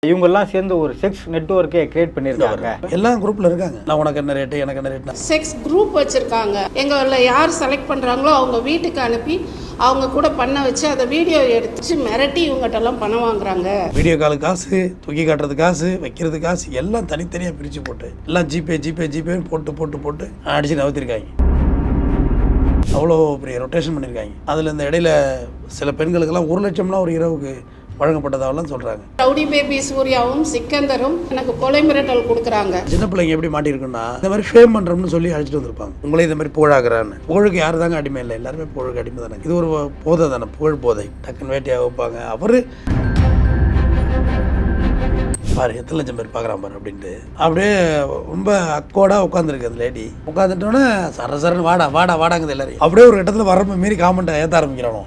இவங்கெல்லாம் சேர்ந்து ஒரு செக்ஸ் நெட்வொர்க்கே கிரியேட் பண்ணியிருக்காங்க. எல்லாம் குரூப்ல இருக்காங்க. நான் உனக்கு என்ன ரேட்டு, எனக்கு என்ன ரேட். செக்ஸ் குரூப் வச்சிருக்காங்க. எங்களை யார் செலக்ட் பண்றாங்களோ அவங்க வீட்டுக்கு அனுப்பி அவங்க கூட பண்ண வச்சு அதை வீடியோ எடுத்து மிரட்டி இவங்ககிட்டலாம் பணம் வாங்குறாங்க. வீடியோ கால் காசு, தூக்கி காட்டுறது காசு, வைக்கிறது காசு எல்லாம் தனித்தனியாக பிரித்து போட்டு எல்லாம் ஜிபே போட்டு அடிச்சு நகர்த்திருக்காங்க. அவ்வளோ பெரிய ரொட்டேஷன் பண்ணியிருக்காங்க. அதில் இந்த இடையில சில பெண்களுக்கெல்லாம் 1 லட்சம்லாம் ஒரு இரவுக்கு வழங்கப்பட்டதாகலாம் சொல்கிறாங்க. ரவுடி பேபி சூர்யாவும் சிக்கந்தரும் எனக்கு கொலை மிரட்டல் கொடுக்குறாங்க. சின்ன பிள்ளைங்க எப்படி மாட்டிருக்குன்னா இந்த மாதிரி ஃபேம் பண்ணுறோம்னு சொல்லி அழைச்சிட்டு வந்திருப்பாங்க. உங்களே இந்த மாதிரி புகழாகிறான்னு. புகழுக்கு யார் தாங்க அடிமை இல்லை, எல்லாருமே புகழுக்கு அடிமை தானே. இது ஒரு போதை தானே, புகழ் போதை. டக்குன்னு வேட்டையாக வைப்பாங்க. அவர் பாரு எத்தனை லட்சம் பேர் பார்க்குறான் பாரு அப்படின்ட்டு அப்படியே ரொம்ப அக்கோடாக உட்காந்துருக்கு அந்த லேடி. உட்காந்துட்டோன்னே சரன்னு வாடாங்குது எல்லாரையும். அப்படியே ஒரு இடத்துல வரம்பு மீறி காமெண்ட்டை ஏற்ற ஆரம்பிக்கிறானோ.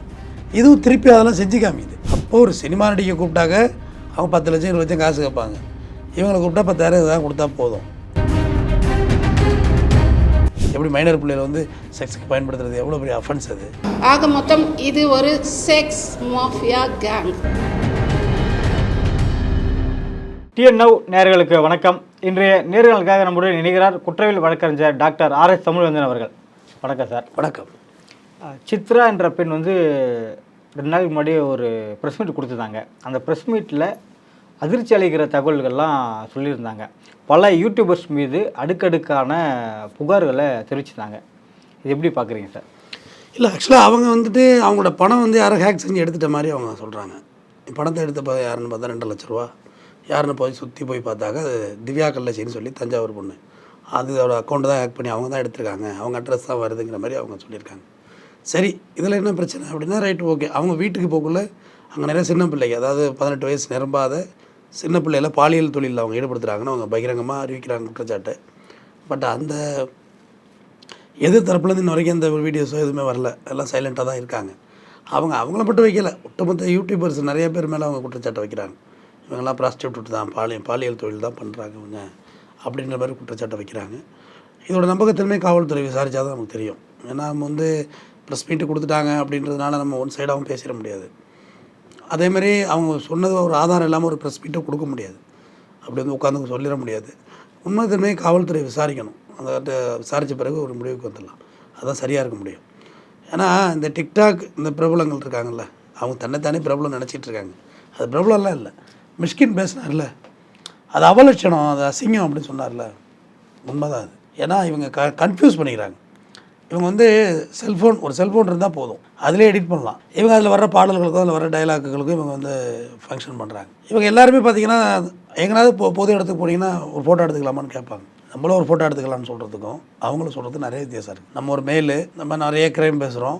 இதுவும் திருப்பி அதெல்லாம் செஞ்சு காமிக்குது. அப்போ ஒரு சினிமா நடிகை கூப்பிட்டாக்க அவங்க 10 லட்சம் 20 லட்சம் காசு கேட்பாங்க. இவங்களை கூப்பிட்டா 10,000 தான் கொடுத்தா போதும். எப்படி மைனர் பிள்ளைகளை வந்து செக்ஸுக்கு பயன்படுத்துறது எவ்வளோ பெரிய அஃபென்ஸ் அது. ஆக மொத்தம் இது ஒரு sex mafia gang. TN now நேயர்களுக்கு வணக்கம். இன்றைய நேர்களுக்காக நம்முடன் இணைகிறார் குற்றவியல் வழக்கறிஞர் டாக்டர் ஆர்எஸ் தமிழ்வேந்தன் அவர்கள். வணக்கம் சார். வணக்கம். சித்ரா என்ற பெண் வந்து 2 நாளைக்கு முன்னாடி ஒரு ப்ரெஸ் மீட் கொடுத்துருந்தாங்க. அந்த ப்ரெஸ் மீட்டில் அதிர்ச்சி அளிக்கிற தகவல்கள்லாம் சொல்லியிருந்தாங்க. பல யூடியூபர்ஸ் மீது அடுக்கடுக்கான புகார்களை தெரிவிச்சிருந்தாங்க. இது எப்படி பார்க்குறீங்க சார்? இல்லை, ஆக்சுவலாக அவங்க வந்துட்டு அவங்களோட பணம் வந்து யாரும் ஹேக் செஞ்சு எடுத்துகிட்ட மாதிரி அவங்க சொல்கிறாங்க. பணத்தை எடுத்த யாருன்னு பார்த்தா 2 லட்ச ரூபா. யாருன்னு போய் சுற்றி போய் பார்த்தாக்க அது திவ்யா கல்லச்சின்னு சொல்லி தஞ்சாவூர் பொண்ணு. அதோட அக்கௌண்ட்டு தான் ஹேக் பண்ணி அவங்க தான் எடுத்திருக்காங்க. அவங்க அட்ரஸ் தான் வருதுங்கிற மாதிரி அவங்க சொல்லியிருக்காங்க. சரி, இதில் என்ன பிரச்சனை அப்படின்னா ரைட்டு, ஓகே. அவங்க வீட்டுக்கு போகக்குள்ள அங்கே நிறைய சின்ன பிள்ளைங்க, அதாவது 18 வயசு நிரம்பாத சின்ன பிள்ளைகளை பாலியல் தொழிலில் அவங்க ஈடுபடுத்துகிறாங்கன்னு அவங்க பகிரங்கமாக அறிவிக்கிறாங்க குற்றச்சாட்டு. பட் அந்த எதிர்த்தரப்புலேருந்து இன்ன வரைக்கும் அந்த வீடியோஸோ எதுவுமே வரல. எல்லாம் சைலண்ட்டாக தான் இருக்காங்க. அவங்கள மட்டும் வைக்கலை, ஒட்டுமொத்த யூடியூபர்ஸ் நிறைய பேர் மேலே அவங்க குற்றச்சாட்டை வைக்கிறாங்க. இவங்கெல்லாம் ப்ராஸ்டியூட் தான், பாலியல் தொழில் தான் பண்ணுறாங்க இவங்க அப்படின்ற மாதிரி குற்றச்சாட்டை வைக்கிறாங்க. இதோட நம்பகத்தன்மை காவல்துறை விசாரித்தா தான் நமக்கு தெரியும். ஏன்னா நம்ம வந்து ப்ரெஸ் மீட்டு கொடுத்துட்டாங்க அப்படின்றதுனால நம்ம ஒன் சைடாகவும் பேசிட முடியாது. அதேமாதிரி அவங்க சொன்னது ஒரு ஆதாரம் இல்லாமல் ஒரு ப்ரெஸ் மீட்டை கொடுக்க முடியாது. அப்படி வந்து உட்காந்து சொல்லிட முடியாது. உண்மைத்தன்மை காவல்துறை விசாரிக்கணும். அதை விசாரித்த பிறகு ஒரு முடிவுக்கு வந்துடலாம். அதுதான் சரியாக இருக்க முடியும். ஏன்னா இந்த டிக்டாக் இந்த பிரபலங்கள் இருக்காங்கல்ல, அவங்க தன்னைத்தானே பிரபலம் நினச்சிட்டு இருக்காங்க. அது பிரபலம்லாம் இல்லை. மிஷ்கின் பேசினார்ல, அது அவலட்சணம், அது அசிங்கம் அப்படின்னு சொன்னார்ல, உண்மைதான் அது. ஏன்னா இவங்க கன்ஃபியூஸ் பண்ணிக்கிறாங்க. இவங்க வந்து ஒரு செல்ஃபோன் இருந்தால் போதும், அதிலே எடிட் பண்ணலாம். இவங்க அதில் வர்ற பாடல்களுக்கும் அதில் வர டைலாக்குகளுக்கும் இவங்க வந்து ஃபங்க்ஷன் பண்ணுறாங்க. இவங்க எல்லாருமே பார்த்திங்கன்னா எங்கேனாவது பொது இடத்துக்கு போனீங்கன்னா ஒரு ஃபோட்டோ எடுத்துக்கலாமான்னு கேட்பாங்க. நம்மளும் ஒரு ஃபோட்டோ எடுத்துக்கலாம்னு சொல்கிறதுக்கும் அவங்களும் சொல்கிறது நிறைய வித்தியாசம் இருக்குது. நம்ம ஒரு மெயில், நம்ம நிறைய கிரைம் பேசுகிறோம்,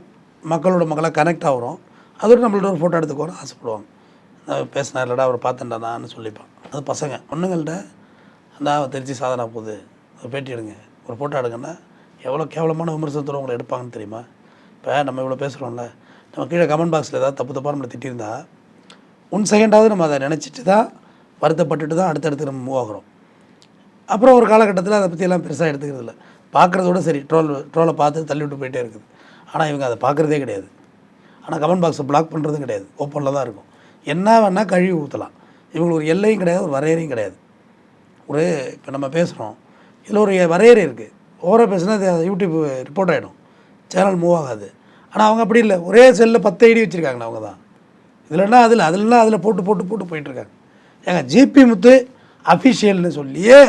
மக்களோட மக்களாக கனெக்ட் ஆகிறோம், அதோட நம்மள்ட்ட ஒரு ஃபோட்டோ எடுத்துக்கோன்னு ஆசைப்படுவாங்க. பேசினா இல்லைடா அவர் பார்த்துட்டான்னு சொல்லிப்பான். அது பசங்க பொண்ணுங்கள்கிட்ட அந்த திருச்சி சாதனா போகுது, ஒரு பேட்டி எடுங்க, ஒரு ஃபோட்டோ எடுங்கன்னா எவ்வளோ கேவலமான விமர்சனத்தோடு உங்களை எடுப்பாங்கன்னு தெரியுமா? இப்போ நம்ம இவ்வளோ பேசுகிறோம்ல, நம்ம கீழே கமெண்ட் பாக்ஸில் ஏதாவது தப்பாக நம்மளை திட்டியிருந்தா 1 செகண்டாவது நம்ம அதை நினச்சிட்டு தான் வருத்தப்பட்டுட்டு தான் அடுத்தடுத்து நம்ம மூவ் ஆகிறோம். அப்புறம் ஒரு காலகட்டத்தில் அதை பற்றியெல்லாம் பெருசாக எடுத்துக்கிறது இல்லை. பார்க்குறதோட சரி, ட்ரோலை பார்த்து தள்ளி விட்டு போயிட்டே இருக்குது. ஆனால் இவங்க அதை பார்க்குறதே கிடையாது. ஆனால் கமெண்ட் பாக்ஸை பிளாக் பண்ணுறதும் கிடையாது, ஓப்பனில் தான் இருக்கும். என்ன வேணால் கழுவி ஊற்றலாம். இவங்களுக்கு ஒரு எல்லையும் கிடையாது, ஒரு வரையறையும் கிடையாது. இப்போ நம்ம பேசுகிறோம், இதில் ஒரு வரையறை இருக்குது. ஓவராக பேசுனா அது யூடியூப் ரிப்போர்ட் ஆகிடும், சேனல் மூவ் ஆகாது. ஆனால் அவங்க அப்படி இல்லை, ஒரே செல்லில் 10 ஐடி வச்சுருக்காங்க. அவங்க தான் இதில்னா அதில் போட்டு போயிட்டுருக்காங்க. ஏங்க ஜிபி முத்து அஃபிஷியல்னு சொல்லியே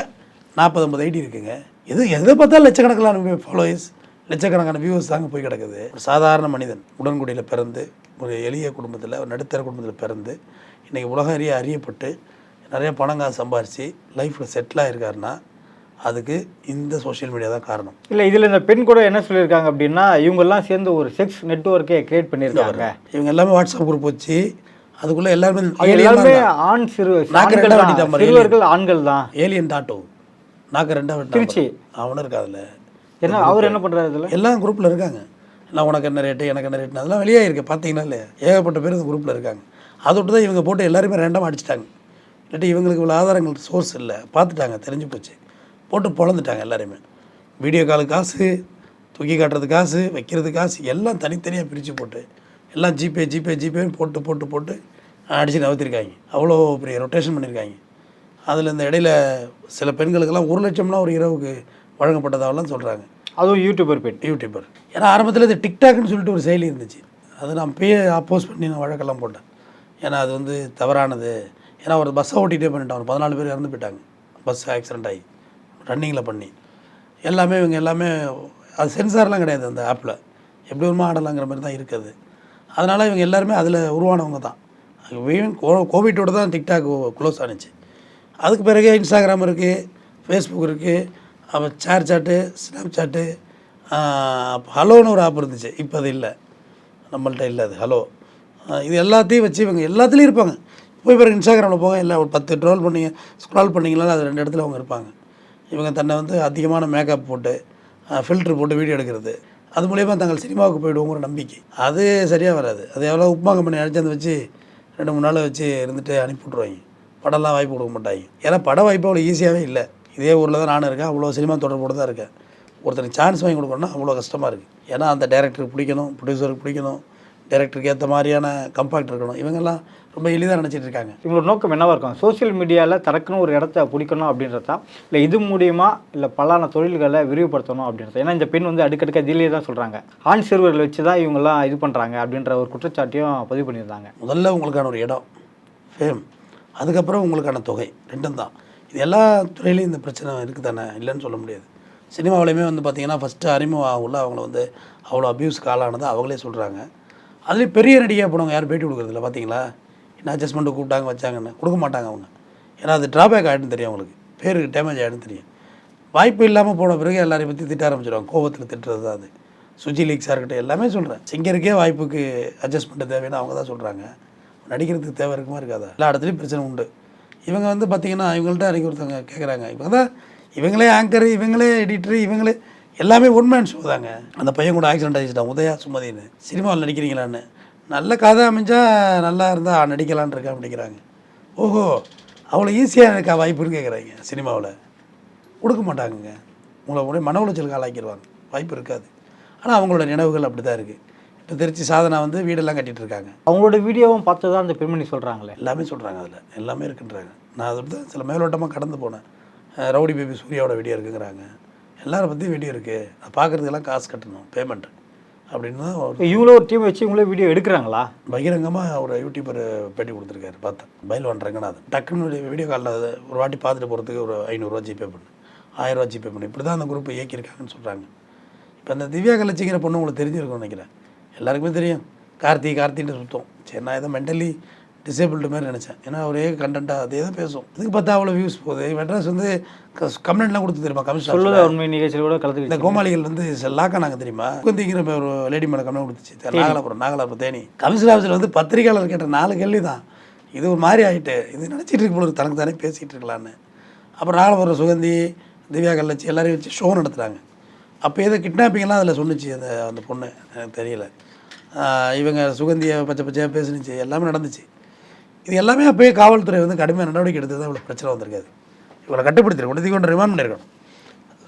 40-50 ஐடி இருக்குங்க. எதை பார்த்தாலும் லட்சக்கணக்கான ஃபாலோவர்ஸ், லட்சக்கணக்கான வியூவர்ஸ் தாங்க போய் கிடக்குது. ஒரு சாதாரண மனிதன் உடன்குடியில் பிறந்து, ஒரு எளிய குடும்பத்தில், ஒரு நடுத்தர குடும்பத்தில் பிறந்து இன்றைக்கி உலகம் அறியப்பட்டு நிறைய பணங்காசு சம்பாரித்து லைஃப்பில் செட்டிலாக இருக்காருன்னா அதுக்கு இந்த சோஷியல் மீடியா தான் காரணம். இல்லை, இதில் இந்த பெண் கூட என்ன சொல்லியிருக்காங்க அப்படின்னா, இவங்கெல்லாம் சேர்ந்து ஒரு செக்ஸ் நெட்வொர்க்கே கிரியேட் பண்ணியிருக்காங்க. இவங்க எல்லாமே வாட்ஸ்அப் குரூப் வச்சு அதுக்குள்ளே எல்லாருமே ஆண் சிறுவர்கள் ஆண்கள் தான். ஏலியன் டாட்டோ நாக்கு 2 திருச்சி அவனும் இருக்கா அதில். என்ன அவர் என்ன பண்ணுறாரு? இதில் எல்லாம் குரூப்பில் இருக்காங்க. நான் உனக்கு என்ன ரேட்டு, எனக்கு என்ன ரேட்டுன்னு அதெல்லாம் வெளியாக இருக்குது. பார்த்தீங்கன்னா இல்லையா, ஏகப்பட்ட பேர் இந்த குரூப்பில் இருக்காங்க. அதோட்டு தான் இவங்க போட்டு எல்லாருமே ரேண்டமாக அடிச்சிட்டாங்க. இல்லாட்டி இவங்களுக்கு இவ்வளோ ஆதாரங்கள் சோர்ஸ் இல்லை, பார்த்துட்டாங்க, தெரிஞ்சு போச்சு, போட்டு பொழந்துட்டாங்க எல்லாருமே. வீடியோ காலு காசு, தூக்கி காட்டுறது காசு, வைக்கிறது காசு எல்லாம் தனித்தனியாக பிரித்து போட்டு எல்லாம் ஜிபே போட்டு அடித்து நகர்த்திருக்காங்க. அவ்வளோ பெரிய ரொட்டேஷன் பண்ணியிருக்காங்க. அதில் இந்த இடையில சில பெண்களுக்கெல்லாம் 1 லட்சம்லாம் ஒரு இரவுக்கு வழங்கப்பட்டதாகலாம் சொல்கிறாங்க. அதுவும் யூடியூபர். ஏன்னா ஆரம்பத்தில் இது டிக்டாக்னு சொல்லிட்டு ஒரு செயலி இருந்துச்சு. அதை நான் அப்பயே அப்போஸ் பண்ணி நான் வழக்கெல்லாம் போட்டேன். ஏன்னா அது வந்து தவறானது. ஏன்னா ஒரு பஸ்ஸை ஓட்டிகிட்டே பண்ணிட்டான். ஒரு 14 பேர் இறந்து போயிட்டாங்க. பஸ் ஆக்சிடென்ட் ஆகி ரன்னிங்கில் பண்ணி எல்லாமே இவங்க எல்லாமே அது சென்சார்லாம் கிடையாது அந்த ஆப்பில். எப்படி வருமா ஆடலாங்கிற மாதிரி தான் இருக்குது. அதனால் இவங்க எல்லாருமே அதில் உருவானவங்க தான். கோவிட்டோட தான் டிக்டாக் க்ளோஸ் ஆனிச்சு. அதுக்கு பிறகு இன்ஸ்டாகிராம் இருக்குது, ஃபேஸ்புக் இருக்குது, அப்புறம் ஷேர் சாட்டு, ஸ்னாப் சாட்டு, ஹலோன்னு ஒரு ஆப் இருந்துச்சு. இப்போ அது இல்லை, நம்மள்ட்ட இல்லை அது ஹலோ. இது எல்லாத்தையும் வச்சு இவங்க எல்லாத்துலேயும் இருப்பாங்க. போய் பிறகு இன்ஸ்டாகிராமில் போக இல்லை ஒரு 10 ட்ரோல் பண்ணிங்க ஸ்க்ரால் பண்ணிங்களாலும் அது 2 இடத்துல அவங்க இருப்பாங்க. இவங்க தன்னை வந்து அதிகமான மேக்கப் போட்டு ஃபில்ட்ரு போட்டு வீடியோ எடுக்கிறது, அது மூலயமா தங்கள் சினிமாவுக்கு போய்டுவோங்கிற நம்பிக்கை. அது சரியாக வராது. அது எவ்வளோ உப்புமா கம்பெனி அடிச்சாந்து வச்சு 2-3 நாள் வச்சு இருந்துட்டு அனுப்பி விட்ருவாங்க. படம்லாம் வாய்ப்பு கொடுக்க மாட்டாங்க. ஏன்னா பட வாய்ப்பு அவ்வளோ ஈஸியாகவே இல்லை. இதே ஊரில் தான் நானும் இருக்கேன். அவ்வளோ சினிமா தொடர்போடு தான் இருக்கேன். ஒருத்தருக்கு சான்ஸ் வாங்கி கொடுக்கணும்னா அவ்வளோ கஷ்டமாக இருக்குது. ஏன்னா அந்த டைரக்டருக்கு பிடிக்கணும், ப்ரொடியூசருக்கு பிடிக்கணும், டைரக்டருக்கு ஏற்ற மாதிரியான கம்பாக்ட் இருக்கணும். இவங்கெல்லாம் ரொம்ப எளிதாக நினச்சிட்டு இருக்காங்க. இவங்களோட நோக்கம் என்னவாக இருக்கும்? சோஷியல் மீடியாவில் தனக்குன்னு ஒரு இடத்த பிடிக்கணும் அப்படின்றதா, இல்லை இது மூலியமாக இல்லை பலான தொழில்களை விரிவுபடுத்தணும் அப்படின்றத? ஏன்னா இந்த பெண் வந்து அடுக்கடுக்க இதிலே தான் சொல்கிறாங்க, ஆண் சிறுவர்கள் வச்சு தான் இவங்கெல்லாம் இது பண்ணுறாங்க அப்படின்ற ஒரு குற்றச்சாட்டையும் பதிவு பண்ணியிருந்தாங்க. முதல்ல உங்களுக்கான ஒரு இடம், ஃபேம், அதுக்கப்புறம் உங்களுக்கான தொகை, 2ம் தான். இது எல்லா துறையிலையும் இந்த பிரச்சனை இருக்குது தானே, இல்லைன்னு சொல்ல முடியாது. சினிமாவிலையுமே வந்து பார்த்திங்கன்னா ஃபஸ்ட்டு அறிமுகம் ஆகுள்ள அவங்கள வந்து அவ்வளோ அப்யூஸ்க்கு ஆளானதை அவங்களே சொல்கிறாங்க. அதுலேயும் பெரிய நடிகையாக போனவங்க யாரும் பேட்டி கொடுக்குறதில்ல. பார்த்தீங்களா, என்ன அட்ஜஸ்ட்மெண்ட்டு கூப்பிட்டாங்க வச்சாங்கன்னு கொடுக்க மாட்டாங்க அவங்க. ஏன்னா அது ட்ராபேக் ஆகிடுன்னு தெரியும் அவங்களுக்கு, பேருக்கு டேமேஜ் ஆகிடுன்னு தெரியும். வாய்ப்பு இல்லாமல் போன பிறகு எல்லாரையும் பற்றி திட்ட ஆரம்பிச்சிடுவாங்க. கோபத்தில் திட்டுறது தான் அது. சுஜி லீக்ஸாக இருக்கட்டும், எல்லாமே சொல்கிறேன். சிங்கருக்கே வாய்ப்புக்கு அட்ஜஸ்ட்மெண்ட்டு தேவைன்னு அவங்க தான் சொல்கிறாங்க. நடிக்கிறதுக்கு தேவை இருக்குமா இருக்காதா? எல்லா இடத்துலையும் பிரச்சனை உண்டு. இவங்க வந்து பார்த்திங்கன்னா இவங்கள்ட்ட அன்றைக்கி ஒருத்தவங்க கேட்குறாங்க, இப்போ தான் இவங்களே ஆங்கரு, இவங்களே எடிட்டரு, இவங்களே எல்லாமே ஒன் மேன் ஷோ தாங்க. அந்த பையன் கூட ஆக்சிடென்ட் ஆகிடுச்சிட்டான், உதயா சுமதின்னு. சினிமாவில் நடிக்கிறீங்களான்னு, நல்ல கதை அமைஞ்சால் நல்லா இருந்தால் நடிக்கலான்னு இருக்கா அப்படிங்கிறாங்க. ஓஹோ, அவ்வளோ ஈஸியாக இருக்கா வாய்ப்புன்னு கேட்குறாங்க. சினிமாவில் கொடுக்க மாட்டாங்கங்க. உங்களை மன உளைச்சலுக்கு ஆளாக்கிடுவாங்க. வாய்ப்பு இருக்காது. ஆனால் அவங்களோட நினைவுகள் அப்படி தான் இருக்குது. இப்போ திருச்சி சாதனா வந்து வீடெல்லாம் கட்டிகிட்டு இருக்காங்க. அவங்களோட வீடியோவும் பார்த்து தான் அந்த பெண்மணி சொல்கிறாங்களே, எல்லாமே சொல்கிறாங்க. அதில் எல்லாமே இருக்குன்றாங்க. நான் அதை வந்து சில மேலோட்டமாக கடந்து போனேன். ரவுடி பேபி சூர்யாவோட வீடியோ இருக்குங்கிறாங்க. எல்லாரை பற்றியும் வீடியோ இருக்குது. நான் பார்க்குறதுக்கெல்லாம் காசு கட்டணும், பேமெண்ட் அப்படின்னு தான். இவ்வளோ ஒரு டீம் வச்சு இவங்களே வீடியோ எடுக்கிறாங்களா? பகிரங்கமாக ஒரு யூடியூபர் பேட்டி கொடுத்துருக்காரு, பார்த்தேன். பைல்வான் ரங்கநாதன். டக்குன்னு வீடியோ காலில் ஒரு வாட்டி பார்த்துட்டு போகிறதுக்கு ஒரு 500 ஜிபே பண்ணு, 1000 ஜிபே பண்ணு, இப்படி தான் அந்த குரூப்பை இயக்கியிருக்காங்கன்னு சொல்கிறாங்க. இப்போ அந்த திவ்யா கலச்சிங்கிற பொண்ணு உங்களுக்கு தெரிஞ்சிருக்கும்னு நினைக்கிறேன். எல்லாருக்குமே தெரியும். கார்த்தின்னு சுத்தம். சரி, நான் ஏதோ மென்டலி டிசேபிள்டு மாதிரி நினச்சேன். ஏன்னா ஒரே கண்டென்ட்டாக அதே தான் பேசும். இதுக்கு பார்த்தா அவ்வளோ வியூஸ் போகுது. மெட்ராஸ் வந்து கம்ப்ளைண்ட்லாம் கொடுத்து தெரியுமா கமிஷனர்? சொல்லுது உண்மை நிகழ்ச்சியில் கூட கலந்து. இந்த கோமாளிகள் வந்து லாக்கானாங்க தெரியுமா? குந்திங்கிற ஒரு லேடி மேலே கம்ப்ளைண்ட் கொடுத்துச்சு. நாகலாபுரம் தேனி கமிஷனர் ஆஃபீஸில் வந்து பத்திரிகையாளர் கேட்ட 4 கேள்வி தான். இது ஒரு மாதிரி ஆகிட்டு, இது நினச்சிட்டு இருக்கு போல தனக்கு தானே பேசிகிட்டு இருக்கலான்னு. அப்புறம் நாகலாபுரம் சுகந்தி, திவ்யா கள்ளச்சி எல்லாரையும் வச்சு ஷோ நடத்துகிறாங்க. அப்போ ஏதோ கிட்னாப்பிங்கெல்லாம் அதில் சொன்னிச்சு அந்த பொண்ணு, எனக்கு தெரியல. இவங்க சுகந்தியை பச்சையாக பேசுனுச்சு, எல்லாமே நடந்துச்சு. இது எல்லாமே அப்போயே காவல்துறை வந்து கடுமையாக நடவடிக்கை எடுத்து தான் இவ்வளோ பிரச்சனை வந்திருக்காது. இவளை கட்டுப்படுத்திருக்கணும், கொண்டு ரிமாண்ட் பண்ணியிருக்கணும்.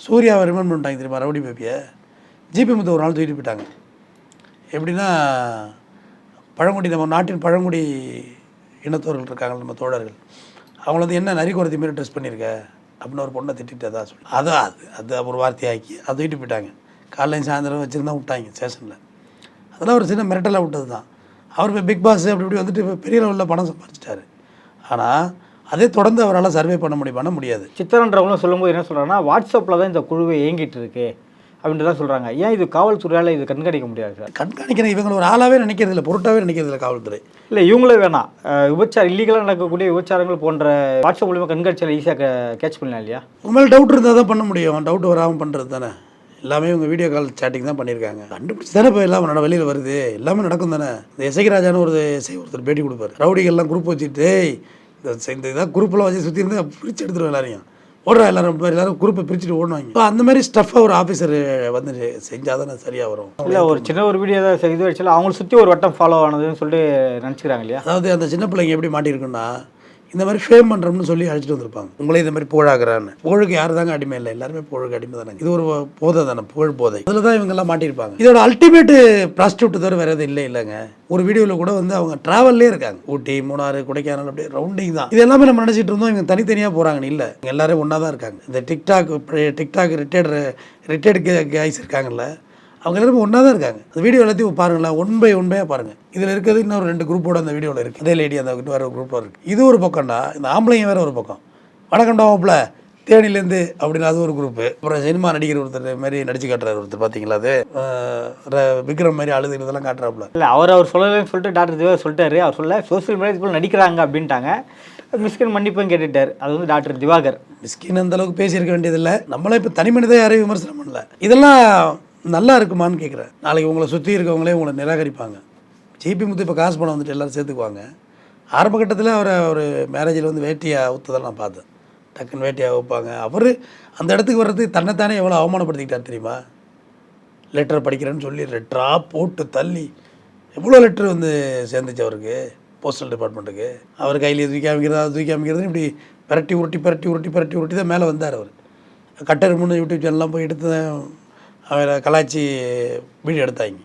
சூர்யாவை ரிமாண்ட் பண்ணிட்டாங்க தெரியுமா, ரவுடி பேப்பியை. ஜிபி முத்து ஒரு நாள் தூக்கிட்டு போயிட்டாங்க. எப்படின்னா, பழங்குடி, நம்ம நாட்டின் பழங்குடி இனத்தவர்கள் இருக்காங்க, நம்ம தோழர்கள், அவங்கள வந்து என்ன நரி குறைத்தி மாரி ட்ரெஸ் பண்ணியிருக்க அப்படின்னு ஒரு பொண்ணை திட்டா சொல்லி அது ஒரு வார்த்தையாக்கி அதை தூக்கிட்டு போயிட்டாங்க. காலையில் சாயந்தரம் வச்சுருந்தா விட்டாங்க ஸ்டேஷனில். அதெல்லாம் ஒரு சின்ன மிரட்டலாக விட்டது தான். அவர் இப்போ பிக் பாஸ் அப்படி இப்படி வந்துட்டு இப்போ பெரிய லெவலில் பணம் சம்பாதிச்சிட்டாரு. ஆனால் அதே தொடர்ந்து அவரால் சர்வே பண்ண முடியாது. சித்தரன்றவங்களும் சொல்லும்போது என்ன சொல்கிறாங்கன்னா, வாட்ஸ்அப்பில் தான் இந்த குழுவை இயங்கிட்டு இருக்கு அப்படின்ட்டு தான் சொல்கிறாங்க. ஏன் இது காவல்துறையால் இது கண்காணிக்க முடியாது சார்? கண்காணிக்கிற இவங்க ஒரு ஆளாகவே நினைக்கிறதில்ல, பொருட்டாகவே நினைக்கிறதில்ல காவல்துறை. இல்லை, இவங்களே வேணாம், விபச்சாரம் இல்லீகலாக நடக்கக்கூடிய விபச்சாரங்கள் போன்ற வாட்ஸ்அப் மூலியமாக கண்காட்சியில் ஈஸியாக கேட்ச் பண்ணலாம் இல்லையா? உண்மையில டவுட் இருந்தால் தான் பண்ண முடியும். டவுட் வராமல் பண்ணுறது தானே. எல்லாமே இவங்க வீடியோ கால் சேட்டிங் தான் பண்ணியிருக்காங்க. கண்டுபிடிச்சி தானே இப்போ எல்லாம் வெளியில் வருது, எல்லாமே நடக்கும் தானே. இந்த எசைராஜான்னு ஒருத்தர் பேட்டி கொடுப்பார். ரவுடிகள்லாம் குரூப் வச்சுட்டு இந்த இதாக குரூப்பெல்லாம் வச்சு சுற்றி இருந்து பிரித்து எடுத்துருவோம் எல்லாரையும். ஓடுறா எல்லாரும் குரூப்பை பிரிச்சுட்டு ஓடுவாங்க. இப்போ அந்த மாதிரி ஸ்டஃப்பாக ஒரு ஆஃபீஸர் வந்து செஞ்சால் தானே சரியாக வரும். இல்லை, ஒரு சின்ன ஒரு வீடியோ தான் இது வச்சாலும் அவங்கள சுற்றி ஒரு வட்டம் ஃபாலோ ஆனதுன்னு சொல்லிட்டு நினச்சிக்கிறாங்க இல்லையா? அதாவது அந்த சின்ன பிள்ளைங்க எப்படி மாட்டியிருக்குன்னா, இந்த மாதிரி ஃபேம் பண்ணுறோம்னு சொல்லி அழைச்சிட்டு வந்திருப்பாங்க. உங்களே இந்த மாதிரி புகழாகிறான்னு. புகழுக்கு யார் தாங்க அடிமை இல்லை, எல்லாருமே புகழுக்கு அடிமை தானே. இது ஒரு போதை தானே, புகழ் போதை. அதில் தான் இவங்கெல்லாம் மாட்டியிருப்பாங்க. இதோட அல்டிமேட்டு ப்ராஸ்டியூட் தவிர வேறு எதுவும் இல்லைங்க. ஒரு வீடியோவில் கூட வந்து அவங்க ட்ராவல்லே இருக்காங்க. ஊட்டி, மூணாறு, கொடைக்கானல், அப்படியே ரவுண்டிங் தான். இது எல்லாமே நம்ம நினச்சிட்டு இருந்தோம் இவங்க தனித்தனியாக போகிறாங்கன்னு. இல்லை, எல்லாரும் ஒன்றா தான் இருக்காங்க. இந்த டிக்டாக் ரிட்டையர்டு கைஸ் இருக்காங்கல்ல, அவங்க எல்லாருமே ஒன்றா தான் இருக்காங்க. அந்த வீடியோ எல்லாத்தையும் பாருங்களேன், ஒன் பை பாருங்கள். இதில் இருக்கிறது இன்னொரு 2 குரூப்போட அந்த வீடியோவில் இருக்குது. அதே லேடி அந்த வேறு ஒரு குரூப்பில் இருக்குது. இது ஒரு பக்கம்டா. இந்த ஆம்பளைங்க வேறு ஒரு பக்கம். வணக்கம்டா மாப்பிள்ள தேனிலேருந்து அப்படின்னு அது ஒரு குரூப்பு. அப்புறம் சினிமா நடிகர் ஒருத்தர் மாதிரி நடிச்சு காட்டுறாரு ஒருத்தர், பார்த்தீங்களா? அது விக்ரம் மாதிரி அழுது இதெல்லாம் காட்டுறாப்புல. இல்லை, அவர் சொல்லலைன்னு சொல்லிட்டு டாக்டர் திவாகர் சொல்லிட்டாரு. அவர் சொல்ல சோசியல் மீடியா நடிக்கிறாங்க அப்படின்ட்டாங்க. மிஸ்கின் மன்னிப்பும் கேட்டுட்டார். அது வந்து டாக்டர் திவாகர். மிஸ்கின் அந்த அளவுக்கு பேசியிருக்க வேண்டியதில்லை. நம்மளே இப்போ தனி மனிதன் யாரையும் விமர்சனம் பண்ணல. இதெல்லாம் நல்லா இருக்குமான்னு கேட்குறேன். நாளைக்கு உங்களை சுற்றி இருக்கவங்களே உங்களை நிராகரிப்பாங்க. ஜிபி முத்து இப்போ காசு பணம் வந்துட்டு எல்லோரும் சேர்த்துக்குவாங்க. ஆரம்ப கட்டத்தில் அவரை ஒரு மேரேஜில் வந்து வேட்டியாக ஊற்றுதல் நான் பார்த்தேன். டக்குன்னு வேட்டியாக வைப்பாங்க. அவர் அந்த இடத்துக்கு வர்றதுக்கு தன்னைத்தானே எவ்வளோ அவமானப்படுத்திக்கிட்டார் தெரியுமா? லெட்டர் படிக்கிறேன்னு சொல்லி லெட்டராக போட்டு தள்ளி எவ்வளோ லெட்டர் வந்து சேர்ந்துச்சு அவருக்கு, போஸ்டல் டிபார்ட்மெண்ட்டுக்கு. அவர் கையில் தூக்கி அமைக்கிறதுன்னு இப்படி பரட்டி உருட்டி தான் மேலே வந்தார். அவர் கட்டர் முன்னு யூடியூப் சேனல்லாம் போய் எடுத்து அவரை கலாச்சி வீடியோ எடுத்தாங்க.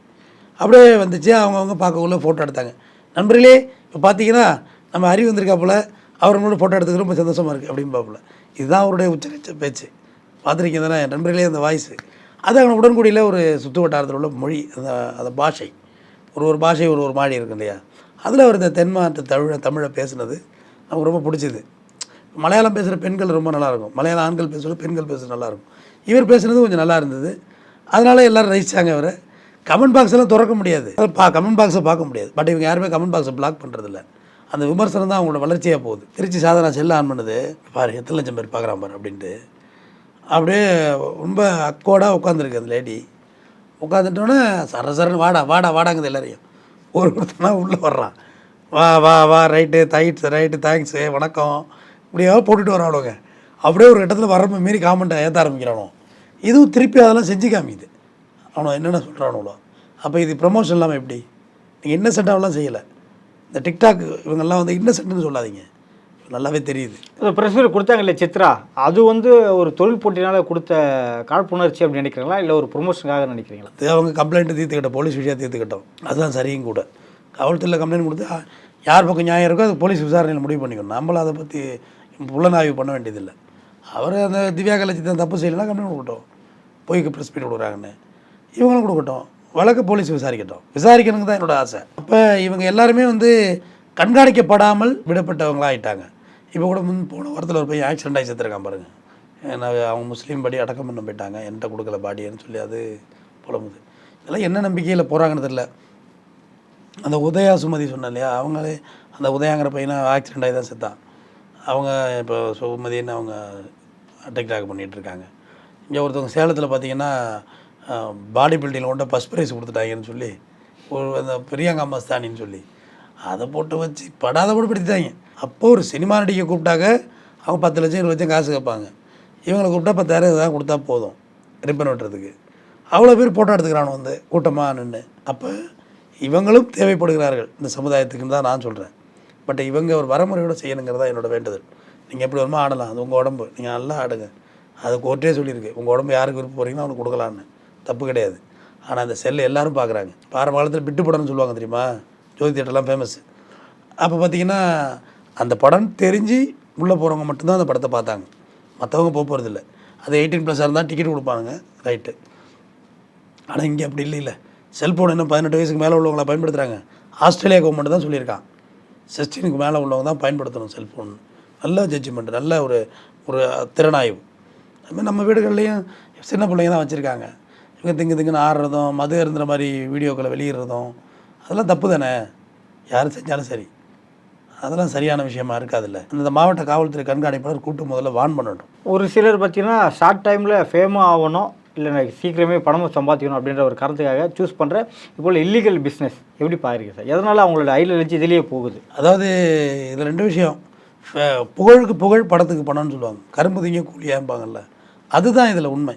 அப்படியே வந்துச்சு. அவங்கவுங்க பார்க்கக்குள்ள ஃபோட்டோ எடுத்தாங்க. நண்பர்களே, இப்போ பார்த்தீங்கன்னா நம்ம அறிவு வந்திருக்காப்புல, அவரோட ஃபோட்டோ எடுத்துக்கிற ரொம்ப சந்தோஷமாக இருக்குது அப்படின்னு பார்ப்பல. இதுதான் அவருடைய உச்சரிச்ச பேச்சு. பார்த்துருக்கீங்க தானே நண்பர்களே? அந்த வாய்ஸு அது அவங்க உடன்குடியில் ஒரு சுற்று வட்டாரத்தில் உள்ள மொழி, அந்த பாஷை, ஒரு பாஷை ஒரு மாடி இருக்கும் இல்லையா? அதில் அவர் இந்த தென்மாட்டு தமிழை பேசுனது நமக்கு ரொம்ப பிடிச்சிது. மலையாளம் பேசுகிற பெண்கள் ரொம்ப நல்லாயிருக்கும், மலையாளம் ஆண்கள் பேசுகிற பெண்கள் பேசுகிறது நல்லாயிருக்கும். இவர் பேசுனது கொஞ்சம் நல்லா இருந்தது. அதனால் எல்லோரும் ரசித்தாங்க அவரை. கமெண்ட் பாக்ஸெல்லாம் திறக்க முடியாது, கமெண்ட் பாக்ஸை பார்க்க முடியாது. பட் இவங்க யாருமே கமெண்ட் பாக்ஸை பிளாக் பண்ணுறதில்ல. அந்த விமர்சனம் தான் அவங்களோட வளர்ச்சியாக போகுது. திருச்சி சாதனா செல்ல ஆன் பண்ணுது பாரு, எத்தனை லட்சம் பேர் பார்க்குறான் பாரு அப்படின்ட்டு. அப்படியே ரொம்ப அக்கோடாக உட்காந்துருக்கு அந்த லேடி. உட்காந்துட்டோன்னே சரன்னு வாடாங்குது எல்லாரையும். ஒருத்தனா உள்ளே வர்றான், வா ரைட்டு தேங்க்ஸு வணக்கம் இப்படியா போட்டுட்டு வரானுங்க. அப்படியே ஒரு இடத்துல வரம்பு மீறி காமெண்ட்டை ஏற்ற ஆரம்பிக்கிறானோ. இதுவும் திருப்பி அதெல்லாம் செஞ்சு காமிக்குது. அவனை என்னென்ன சொல்கிறானுங்களோ. அப்போ இது ப்ரமோஷன் இல்லாமல் எப்படி? நீங்கள் இன்னசென்ட்டாகலாம் செய்யலை. இந்த டிக்டாக் இவங்கெல்லாம் வந்து இன்னசென்ட்னு சொல்லாதீங்க, நல்லாவே தெரியுது. ப்ரெஸ் மீட் கொடுத்தாங்க இல்லை சித்ரா, அது வந்து ஒரு தொழில் போட்டினால் கொடுத்த காழ்ப்புணர்ச்சி அப்படின்னு நினைக்கிறீங்களா, இல்லை ஒரு ப்ரொமோஷனுக்காக நினைக்கிறீங்களா? அது அவங்க கம்ப்ளைண்ட்டு தீர்த்துக்கிட்டோம், போலீஸ் விஷயம் தீர்த்துக்கிட்டோம், அதுதான் சரியும் கூட. காவல்துறையில் கம்ப்ளைண்ட் கொடுத்து யார் பக்கம் நியாயம் இருக்கோ அது போலீஸ் விசாரணையில் முடிவு பண்ணிக்கணும். நம்மளும் அதை பற்றி புலனாய்வு பண்ண வேண்டியதில்லை. அவர் அந்த திவ்யா கலைச்சி தான் தப்பு செய்யலாம், கம்ப்ளைண்ட் கொடுக்கட்டும். போய்க்கு ப்ரெஸ் மீட் கொடுக்குறாங்கன்னு இவங்களும் கொடுக்கட்டும், வழக்கு போலீஸ் விசாரிக்கணுங்க தான் என்னோடய ஆசை. அப்போ இவங்க எல்லாருமே வந்து கண்காணிக்கப்படாமல் விடப்பட்டவங்களாக ஆகிட்டாங்க. இப்போ கூட போன வாரத்தில் ஒரு பையன் ஆக்சிடென்ட் ஆகி செத்துருக்கான் பாருங்கள். ஏன்னா அவங்க முஸ்லீம் படி அடக்கம் பண்ண போயிட்டாங்க, என்கிட்ட கொடுக்கல பாடியன்னு சொல்லி அது புலம்புது. இதெல்லாம் என்ன நம்பிக்கையில் போகிறாங்கன்னு தெரியல. அந்த உதயா சுமதி சொன்னேன் இல்லையா, அவங்களே அந்த உதயாங்கிற பையனை ஆக்சிடென்ட் ஆகி தான் செத்தான். அவங்க இப்போ சுமதின்னு அவங்க டிக்டாக் பண்ணிகிட்ருக்காங்க. இங்கே ஒருத்தவங்க சேலத்தில் பார்த்தீங்கன்னா பாடி பில்டிங்கில் கொண்டு ஃபஸ்ட் ப்ரைஸ் கொடுத்துட்டாங்கன்னு சொல்லி ஒரு அந்த பிரியங்கா மஸ்தானின்னு சொல்லி அதை போட்டு வச்சு படாத போட்டு படுத்திட்டாங்க. அப்போது ஒரு சினிமா நடிகை கூப்பிட்டாக்க அவங்க 10 லட்சம் 20 லட்சம் காசு கேட்பாங்க. இவங்களை கூப்பிட்டா 10,000 தான் கொடுத்தா போதும் ரிப்பன் வெட்டுறதுக்கு. அவ்வளோ பேர் ஃபோட்டோ எடுத்துக்கிறானு வந்து கூட்டமாக நின்று. அப்போ இவங்களும் தேவைப்படுகிறார்கள் இந்த சமுதாயத்துக்குன்னு தான் நான் சொல்கிறேன். பட் இவங்க ஒரு வரமுறையோடு செய்யணுங்கிறதா என்னோட வேண்டுதல். நீங்கள் எப்படி வருமா ஆடலாம், அது உங்கள் உடம்பு, நீங்கள் நல்லா ஆடுங்க. அது கோர்ட்டே சொல்லியிருக்கு, உங்கள் உடம்பு யாருக்கு விருப்பம் போகிறீங்கன்னா அவனுக்கு கொடுக்கலான்னு, தப்பு கிடையாது. ஆனால் அந்த செல்லை எல்லோரும் பார்க்குறாங்க. ஆரம்ப காலத்தில் பிட்டு படம்னு சொல்லுவாங்க தெரியுமா, ஜோதி தியேட்டர்லாம் ஃபேமஸ். அப்போ பார்த்திங்கன்னா அந்த படம் தெரிஞ்சு உள்ளே போகிறவங்க மட்டும்தான் அந்த படத்தை பார்த்தாங்க, மற்றவங்க போகிறதில்ல. அது 18+ இருந்தால் டிக்கெட் கொடுப்பாங்க, ரைட்டு. ஆனால் இங்கே அப்படி இல்லை. செல்ஃபோன் இன்னும் 18 வயசுக்கு மேலே உள்ளவங்களை பயன்படுத்துகிறாங்க. ஆஸ்திரேலியா கவர்மெண்ட் தான் சொல்லியிருக்கான் 16க்கு மேலே உள்ளவங்க தான் பயன்படுத்தணும் செல்ஃபோன். நல்ல ஜட்ஜ்மெண்ட், நல்ல ஒரு திறனாய்வு. அதுமாதிரி நம்ம வீடுகள்லேயும் சின்ன பிள்ளைங்க தான் வச்சுருக்காங்க. இவங்க திங்குன்னு ஆடுறதும், மது இருந்துற மாதிரி வீடியோக்களை வெளியிடுறதும் அதெல்லாம் தப்பு தானே, யார் செஞ்சாலும் சரி. அதெல்லாம் சரியான விஷயமா இருக்காதுல்ல. இந்த மாவட்ட காவல்துறை கண்காணிப்பாளர் கூட்டு முதல்ல வான் பண்ணட்டும். ஒரு சிலர் பார்த்திங்கன்னா ஷார்ட் டைமில் ஃபேமாக ஆகணும், இல்லை சீக்கிரமே பணமும் சம்பாதிக்கணும் அப்படின்ற ஒரு கருத்துக்காக சூஸ் பண்ணுற இப்போ இல்லீகல் பிஸ்னஸ் எப்படி பாருங்க சார்? எதனால் அவங்களோட ஐடியாலஜி இதிலேயே போகுது? அதாவது இதில் 2 விஷயம். புகழுக்கு புகழ், படத்துக்கு பணம்னு சொல்லுவாங்க, கரும்பு திங்க கூலியாம்பாங்கல்ல, அதுதான் இதில் உண்மை.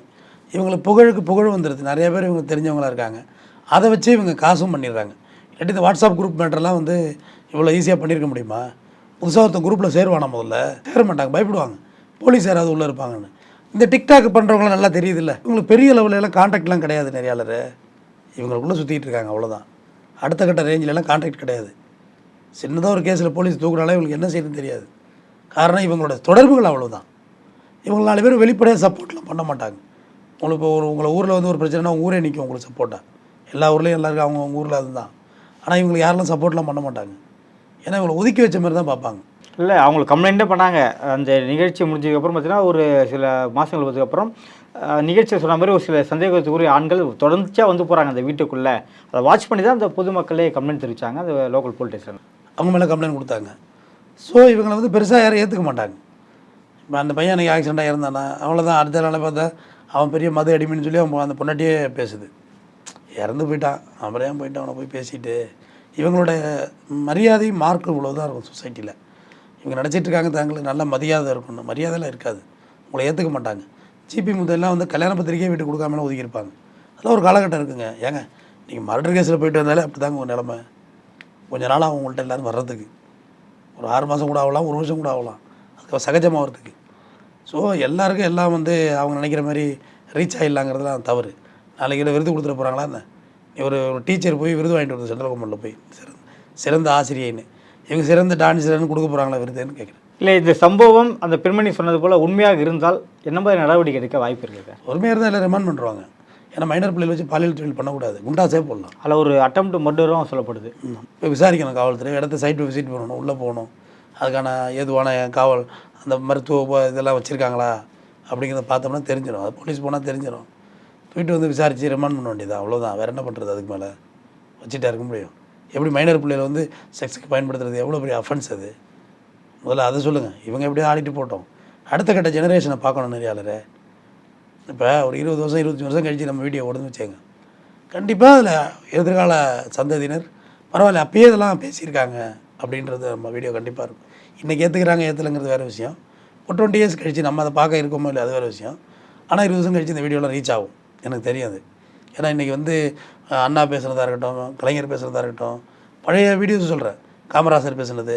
இவங்களுக்கு புகழுக்கு புகழ் வந்துடுது. நிறைய பேர் இவங்க தெரிஞ்சவங்களாக இருக்காங்க, அதை வச்சு இவங்க காசும் பண்ணிடுறாங்க. இல்லாட்டி இந்த வாட்ஸ்அப் குரூப் மேட்டர்லாம் வந்து இவ்வளோ ஈஸியாக பண்ணியிருக்க முடியுமா? புதுசாக ஒருத்தன் குரூப்பில் சேருவானா முதல்ல சேர மாட்டாங்க, பயப்படுவாங்க போலீஸ் யாராவது உள்ளே இருப்பாங்கன்னு. இந்த டிக்டாக் பண்ணுறவங்களாம் நல்லா தெரியுதுல்ல, இவங்களுக்கு பெரிய லெவலெல்லாம் கான்டாக்ட்லாம் கிடையாது, நெறியாளர் இவங்களுக்குள்ளே சுற்றிட்டு இருக்காங்க அவ்வளோதான். அடுத்த கட்ட ரேஞ்சிலலாம் கான்டாக்ட் கிடையாது. சின்னதாக ஒரு கேஸில் போலீஸ் தூக்குனாலே இவங்களுக்கு என்ன செய்யணும்னு தெரியாது. காரணம் இவங்களோட தொடர்புகள் அவ்வளோதான். இவங்க 4 பேர் வெளிப்படையாக சப்போர்ட்லாம் பண்ண மாட்டாங்க. உங்களுக்கு இப்போ உங்களை ஊரில் வந்து ஒரு பிரச்சனைனா ஊரே நிற்கும் உங்களுக்கு சப்போர்ட்டாக. எல்லா ஊர்லேயும் எல்லாருக்கும் அவங்க ஊரில் அதுதான். ஆனால் இவங்களுக்கு யாரெல்லாம் சப்போர்ட்லாம் பண்ண மாட்டாங்க. ஏன்னா இவங்களை ஒதுக்கி வச்ச மாதிரி தான் பார்ப்பாங்க. இல்லை, அவங்களுக்கு கம்ப்ளைண்ட்டே பண்ணாங்க. அந்த நிகழ்ச்சி முடிஞ்சதுக்கப்புறம் பார்த்தீங்கன்னா ஒரு சில மாதங்கள் பார்த்ததுக்கப்புறம் நிகழ்ச்சியை சொன்ன மாதிரி ஒரு சில சந்தேகத்துக்குரிய ஆண்கள் தொடர்ச்சியாக வந்து போகிறாங்க அந்த வீட்டுக்குள்ளே. அதை வாட்ச் பண்ணி தான் அந்த பொதுமக்களே கம்ப்ளைண்ட் தெரிவித்தாங்க அந்த லோக்கல் போலீஸ் ஸ்டேஷன். அவங்க மேலே கம்ப்ளைண்ட் கொடுத்தாங்க. ஸோ இவங்களை வந்து பெருசாக யாரும் ஏற்றுக்க மாட்டாங்க. இப்போ அந்த பையன் அன்றைக்கி ஆக்சிடெண்ட்டாக இருந்தானா அவ்வளோதான். அடுத்த நாளை பார்த்தா அவன் பெரிய மது அடிமைன்னு சொல்லி அவன் அந்த பொண்டாட்டியே பேசுது. இறந்து போயிட்டான், அப்புறம் ஏன் போயிட்டான் அவனை போய் பேசிட்டு. இவங்களோட மரியாதை மார்க்கு இவ்வளோதான் இருக்கும் சொசைட்டியில். இவங்க நினச்சிட்டு இருக்காங்க தங்களுக்கு நல்ல மரியாதை இருக்கணும். மரியாதைலாம் இருக்காது, உங்களை ஏற்றுக்க மாட்டாங்க. ஜிபி முதல்லாம் வந்து கல்யாண பத்திரிக்கையே வீட்டு கொடுக்காமலாம் ஒதுக்கியிருப்பாங்க. அதெல்லாம் ஒரு காலகட்டம் இருக்குங்க. ஏங்க நீங்கள் மர்டர் கேஸில் போயிட்டு வந்தாலே அப்படி தாங்க உங்கள் நிலமை. கொஞ்ச நாள் அவங்கள்ட்ட எல்லோரும் வர்றதுக்கு ஒரு 6 மாதம் கூட ஆகலாம், 1 வருஷம் கூட ஆகலாம், அதுக்கு சகஜமாக வர்றதுக்கு. ஸோ எல்லாருக்கும் எல்லாம் வந்து அவங்க நினைக்கிற மாதிரி ரீச் ஆகிடலாங்கிறதுலாம் தவறு. நாளைக்கு விருது கொடுத்துட போகிறாங்களா என்ன? ஒரு டீச்சர் போய் விருது வாங்கிட்டு வருது சென்ட்ரல் கவர்மெண்ட்டில் போய் சிறந்த ஆசிரியைன்னு. இவங்க சிறந்த டான்ஸர்னு கொடுக்க போகிறாங்களா விருதுன்னு கேட்குறேன். இல்லை, இந்த சம்பவம் அந்த பெண்மணி சொன்னது போல் உண்மையாக இருந்தால் என்ன மாதிரி நடவடிக்கை எடுக்க வாய்ப்பு இருக்குது? உண்மையாக இருந்தால் எல்லாம் ரிமாண்ட் பண்ணுறாங்க. ஏன்னா மைனர் பிள்ளைகள் வச்சு பாலியல் தொழில் பண்ணக்கூடாது, குண்டாசே போடலாம். அதில் ஒரு அட்டெம்ப்ட் மர்டரும் சொல்லப்படுது. இப்போ விசாரிக்கணும் காவல்துறை, இடத்த சைட்டு விசிட் பண்ணணும், உள்ளே போகணும், அதுக்கான ஏதுவான காவல் அந்த மருத்துவ இதெல்லாம் வச்சுருக்காங்களா அப்படிங்கிறத பார்த்தோம்னா தெரிஞ்சிடும். அது போலீஸ் போனால் தெரிஞ்சிடும். போயிட்டு வந்து விசாரித்து ரிமாண்ட் பண்ண வேண்டியது அவ்வளோதான். வேறு என்ன பண்ணுறது? அதுக்கு மேலே வச்சுட்டா இருக்க முடியும்? எப்படி மைனர் பிள்ளைகள் வந்து செக்ஸுக்கு பயன்படுத்துறது எவ்வளோ பெரிய அஃபென்ஸ் அது? முதல்ல அதை சொல்லுங்கள். இவங்க எப்படியோ ஆடிட்டு போட்டோம், அடுத்த கட்ட ஜெனரேஷனை பார்க்கணும் நெறியாளரே. இப்போ ஒரு 20 வருஷம் 25 வருஷம் கழித்து நம்ம வீடியோ ஓடுன்னு வச்சேங்க, கண்டிப்பாக அதில் எதிர்கால சந்ததியினர் பரவாயில்ல அப்பயே இதெல்லாம் பேசியிருக்காங்க அப்படின்றது நம்ம வீடியோ கண்டிப்பாக இருக்கும். இன்றைக்கி ஏற்றுக்கிறாங்க ஏற்றலைங்கிறது வேறு விஷயம். ஒரு 20 இயர்ஸ் கழித்து நம்ம அதை பார்க்க இருக்கோமோ இல்லை அது வேறு விஷயம். ஆனால் 20 வருஷம் கழித்து இந்த வீடியோலாம் ரீச் ஆகும் எனக்கு தெரியாது. ஏன்னா இன்றைக்கி வந்து அண்ணா பேசுகிறதா இருக்கட்டும், கலைஞர் பேசுகிறதா இருக்கட்டும், பழைய வீடியோஸ் சொல்கிறேன், காமராசர் பேசுனது,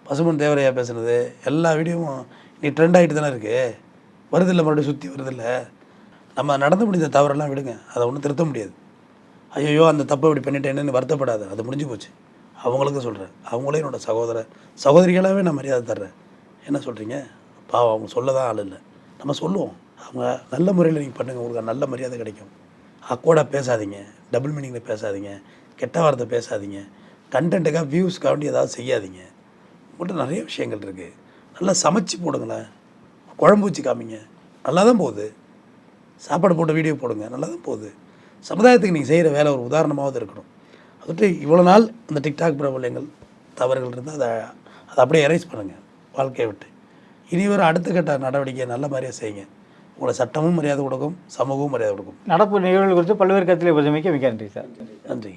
பசுமன் தேவரையா பேசுனது, எல்லா வீடியோவும் நீ ட்ரெண்ட் ஆகிட்டு தானே இருக்குது. வருதில்லை, மறுபடியும் சுற்றி வருதில்லை. நம்ம நடந்து முடிந்த தவறெல்லாம் விடுங்க, அதை ஒன்றும் திருத்த முடியாது. ஐயோ அந்த தப்பை இப்படி பண்ணிட்டேன்னு வருத்தப்படாது, அது முடிஞ்சு போச்சு. அவங்களுக்கும் சொல்கிறேன், அவங்களே என்னோட சகோதரிகளாகவே நான் மரியாதை தர்றேன். என்ன சொல்கிறீங்க? பாவம், அவங்க சொல்ல தான் ஆள் இல்லை, நம்ம சொல்லுவோம். அவங்க நல்ல முறையில் நீங்கள் பண்ணுங்கள், உங்களுக்கு நல்ல மரியாதை கிடைக்கும். அக்கோடாக பேசாதீங்க, டபுள் மீனிங்கில் பேசாதீங்க, கெட்ட வார்த்தை பேசாதீங்க, கண்டென்ட்டுக்காக வியூஸ்க்காக வேண்டி ஏதாவது செய்யாதீங்க. உங்கள்கிட்ட நிறைய விஷயங்கள் இருக்குது. நல்லா சமைச்சு போடுங்களேன், குழம்பு வச்சு காமிங்க, நல்லா தான் போகுது. சாப்பாடு போட்ட வீடியோ போடுங்க, நல்லா தான் போகுது. சமுதாயத்துக்கு நீங்கள் செய்கிற வேலை ஒரு உதாரணமாவது இருக்கணும். அதுட்டு இவ்வளோ நாள் அந்த டிக்டாக் பிரபலங்கள் தவறுகள் இருந்தால் அதை அப்படியே எரேஸ் பண்ணுங்கள் வாழ்க்கையை விட்டு. இனி வர அடுத்த கட்ட நடவடிக்கையை நல்ல மாதிரியாக செய்யுங்க. உங்களை சட்டமும் மரியாதை கொடுக்கும், சமூகமும் மரியாதை கொடுக்கும். நடப்பு நிகழ்வுகள் குறித்து பல்வேறு கருத்துக்களை பரிசமைக்க மிக்க நன்றி சார். நன்றி.